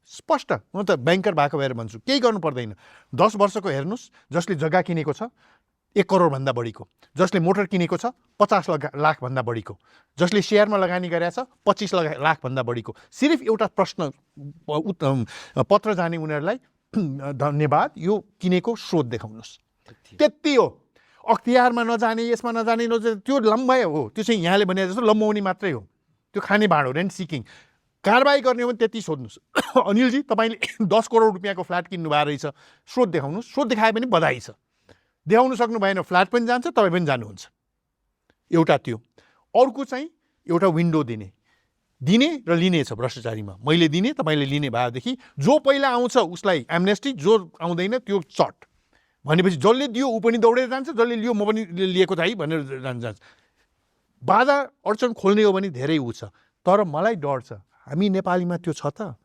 स्पष्ट। म त ब्याङ्कर भएको भएर भन्छु, केही गर्नु पर्दैन। 10 वर्षको हेर्नुहोस्, जसले जग्गा किनेको छ 1 करोडभन्दा बढीको, जसले मोटर किनेको छ 50 लाखभन्दा बढीको, जसले सेयरमा लगानी गरेको छ 25 लाखभन्दा बढीको, सिर्फ एउटा प्रश्न पत्र जाने उनीहरूलाई धन्यवाद, यो किनेको स्रोत देखाउनुहोस्, त्यति हो। अख्तियारमा नजाने, यसमा नजाने, त्यो लम्बाइ हो, त्यो चाहिँ यहाँले भने जस्तो लम्बाउने मात्रै हो, त्यो खाने भाँडो, रेन्ट सिकिङ। कारबाही गर्ने हो भने त्यति सोध्नुहोस्। अनिलजी तपाईँले 10 करोड रुपियाँको फ्ल्याट किन्नु भएको रहेछ, स्रोत देखाउनुहोस्। स्रोत देखाए पनि बधाई छ, देखाउनु सक्नु भएन फ्ल्याट पनि जान्छ, तपाईँ पनि जानुहुन्छ। एउटा त्यो। अर्को चाहिँ एउटा विन्डो दिने र लिने छ भ्रष्टाचारीमा। मैले दिने, तपाईँले लिने भएदेखि जो पहिला आउँछ उसलाई एमनेस्टी, जो आउँदैन त्यो चट भनेपछि जसले दियो ऊ पनि दौडेर जान्छ, जसले लियो म पनि लिएको चाहिँ भनेर जान्छ। बाधा अडचन खोल्ने हो भने धेरै ऊ छ, तर मलाई डर छ हामी नेपालीमा त्यो छ त?